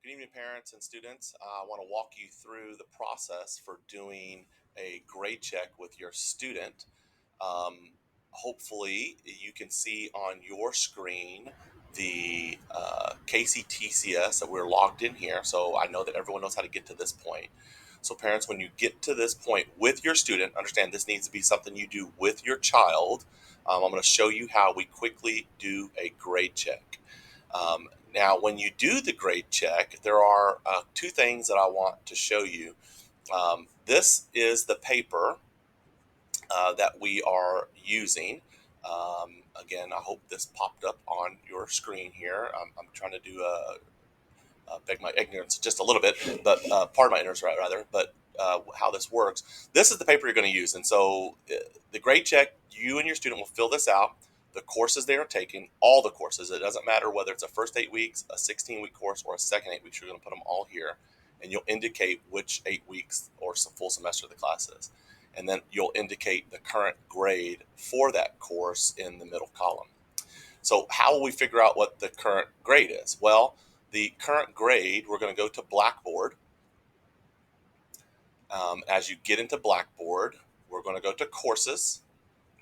Good evening, parents and students. I want to walk you through the process for doing a grade check with your student. Hopefully, you can see on your screen the KCTCS that we're logged in here. So I know that everyone knows how to get to this point. So, parents, when you get to this point with your student, understand this needs to be something you do with your child. I'm going to show you how we quickly do a grade check. Now, when you do the grade check, there are two things that I want to show you. This is the paper that we are using. Again, I hope this popped up on your screen here. I'm trying to do beg my ignorance just a little bit, but pardon my ignorance rather. But how this works. This is the paper you're going to use, and so the grade check, you and your student will fill this out. The courses they are taking, all the courses. It doesn't matter whether it's a first 8 weeks, a 16-week course, or a second 8 weeks. You're going to put them all here, and you'll indicate which 8 weeks or full semester the class is, and then you'll indicate the current grade for that course in the middle column. So how will we figure out what the current grade is? Well, the current grade, we're going to go to Blackboard. As you get into Blackboard, we're going to go to Courses.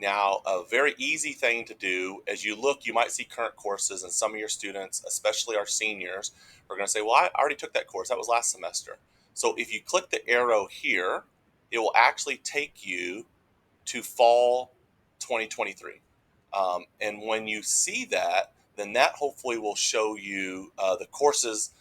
Now, a very easy thing to do as you look, you might see current courses, and some of your students, especially our seniors, are going to say, well, I already took that course. That was last semester. So if you click the arrow here, it will actually take you to fall 2023. And when you see that, then that hopefully will show you the courses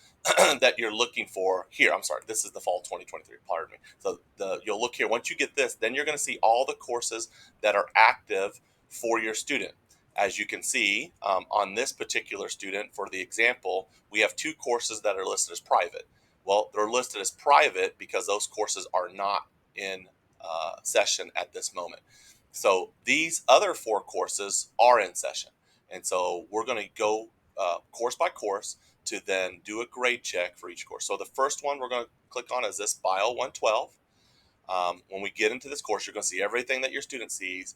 that you're looking for here. I'm sorry, this is the fall 2023. Pardon me. So you'll look here. Once you get this, then you're going to see all the courses that are active for your student. As you can see on this particular student, for the example, we have two courses that are listed as private. Well, they're listed as private because those courses are not in session at this moment. So these other four courses are in session. And so we're going to go course by course to then do a grade check for each course. So the first one we're going to click on is this Bio 112. When we get into this course, you're going to see everything that your student sees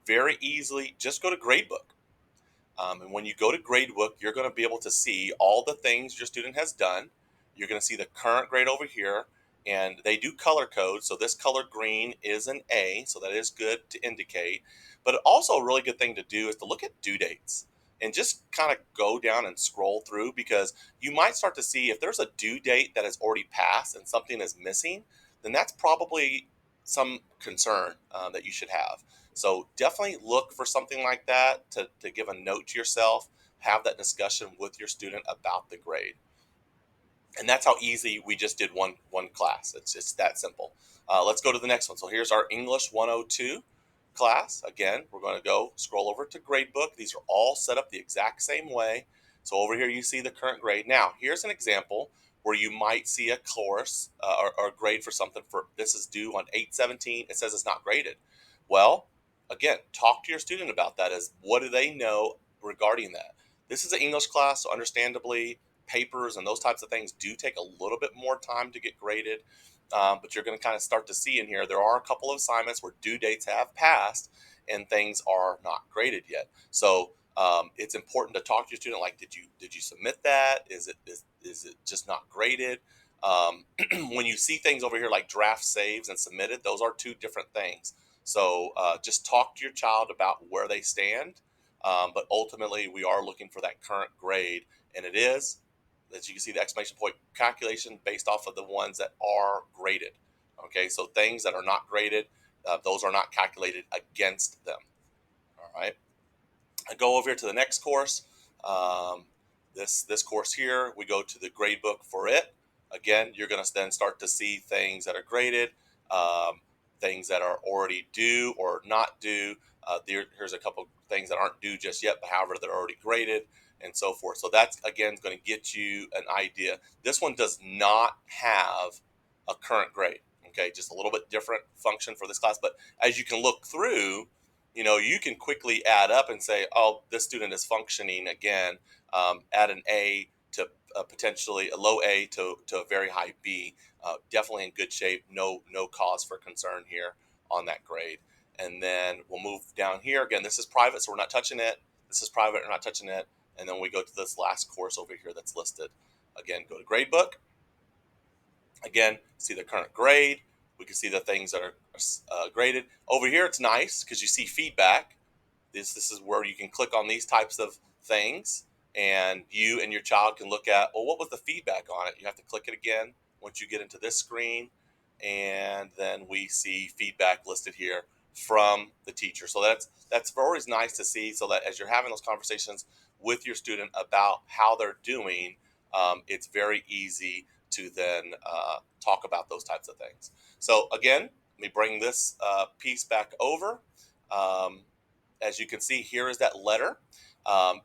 very easily. Just go to Gradebook. And when you go to Gradebook, you're going to be able to see all the things your student has done. You're going to see the current grade over here, and they do color code. So this color green is an A, so that is good to indicate. But also a really good thing to do is to look at due dates and just kind of go down and scroll through, because you might start to see if there's a due date that has already passed and something is missing, then that's probably some concern that you should have. So definitely look for something like that to give a note to yourself, have that discussion with your student about the grade. And that's how easy we just did one class. It's that simple. Let's go to the next one. So here's our English 102 class. Again, we're going to go scroll over to Gradebook. These are all set up the exact same way. So over here you see the current grade. Now here's an example where you might see a course or a grade for something. For this is due on 8/17. It says it's not graded. Well, again, talk to your student about that. As what do they know regarding that? This is an English class, so understandably papers and those types of things do take a little bit more time to get graded. But you're going to kind of start to see in here, there are a couple of assignments where due dates have passed and things are not graded yet. So it's important to talk to your student, like, did you submit that? Is it just not graded? When you see things over here like draft saves and submitted, those are two different things. So just talk to your child about where they stand. But ultimately, we are looking for that current grade, and it is, as you can see, the exclamation point calculation based off of the ones that are graded. Okay, so things that are not graded, those are not calculated against them. All right, I go over here to the next course. Um, this course here, we go to the grade book for it. Again, you're going to then start to see things that are graded, um, things that are already due or not due. Here's a couple things that aren't due just yet, but however, they're already graded and so forth. So that's, again, going to get you an idea. This one does not have a current grade. Okay, just a little bit different function for this class. But as you can look through, you can quickly add up and say, oh, this student is functioning again at an A to potentially a low A to a very high B. Definitely in good shape. No cause for concern here on that grade. And then we'll move down here. Again, this is private, so we're not touching it. This is private, we're not touching it. And then we go to this last course over here that's listed. Again, go to Gradebook. Again, see the current grade. We can see the things that are graded. Over here, it's nice because you see feedback. This is where you can click on these types of things, and you and your child can look at, well, what was the feedback on it? You have to click it again once you get into this screen, and then we see feedback listed here from the teacher. So that's always nice to see, so that as you're having those conversations with your student about how they're doing, it's very easy to then talk about those types of things. So again, let me bring this piece back over. Um, as you can see, here is that letter.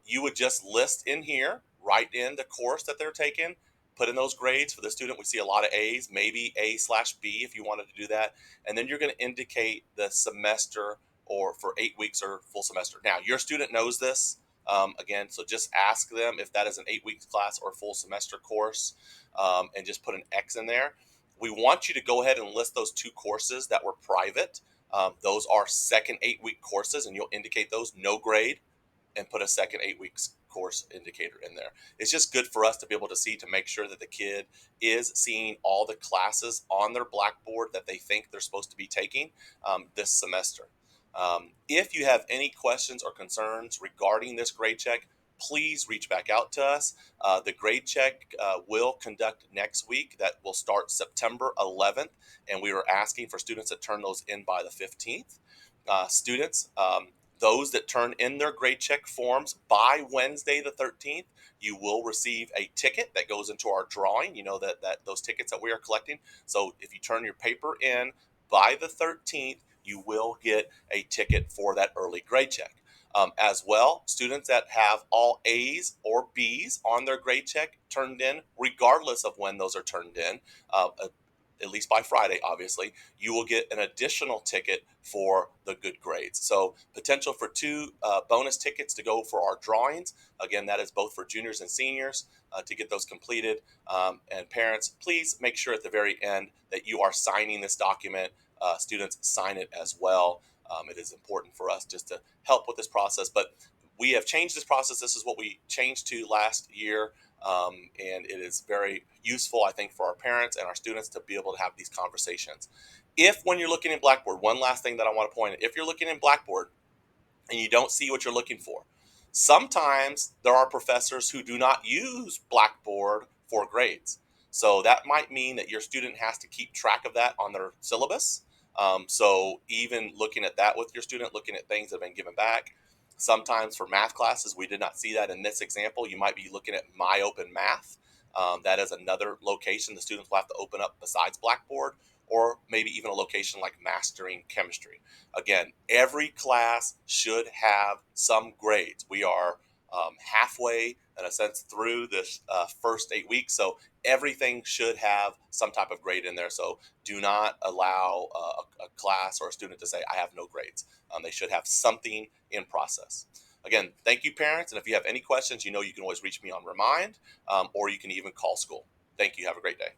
You would just list in here, write in the course that they're taking, put in those grades. For the student, we see a lot of A's, maybe A/B if you wanted to do that. And then you're going to indicate the semester, or for 8 weeks or full semester. Now, your student knows this. Again, so just ask them if that is an 8 weeks class or full semester course, and just put an X in there. We want you to go ahead and list those 2 courses that were private. Those are second 8 week courses, and you'll indicate those, no grade, and put a second 8 weeks course indicator in there. It's just good for us to be able to see, to make sure that the kid is seeing all the classes on their Blackboard that they think they're supposed to be taking this semester. If you have any questions or concerns regarding this grade check, please reach back out to us. The grade check will conduct next week. That will start September 11th, and we are asking for students to turn those in by the 15th. Students, those that turn in their grade check forms by Wednesday the 13th, you will receive a ticket that goes into our drawing. You know that those tickets that we are collecting. So if you turn your paper in by the 13th, you will get a ticket for that early grade check. As well, students that have all A's or B's on their grade check turned in, regardless of when those are turned in, at least by Friday, obviously, you will get an additional ticket for the good grades. So potential for 2 bonus tickets to go for our drawings. Again, that is both for juniors and seniors to get those completed. And parents, please make sure at the very end that you are signing this document. Students sign it as well. It is important for us just to help with this process. But we have changed this process. This is what we changed to last year. And it is very useful, I think, for our parents and our students to be able to have these conversations. If, when you're looking in Blackboard, one last thing that I want to point out, if you're looking in Blackboard and you don't see what you're looking for, sometimes there are professors who do not use Blackboard for grades. So that might mean that your student has to keep track of that on their syllabus. So even looking at that with your student, looking at things that have been given back. Sometimes for math classes, we did not see that in this example. You might be looking at My Open Math. That is another location the students will have to open up besides Blackboard, or maybe even a location like Mastering Chemistry. Again, every class should have some grades. We are halfway, in a sense, through this first 8 weeks. So everything should have some type of grade in there. So do not allow a class or a student to say, I have no grades. They should have something in process. Again, thank you, parents. And if you have any questions, you know you can always reach me on Remind, or you can even call school. Thank you. Have a great day.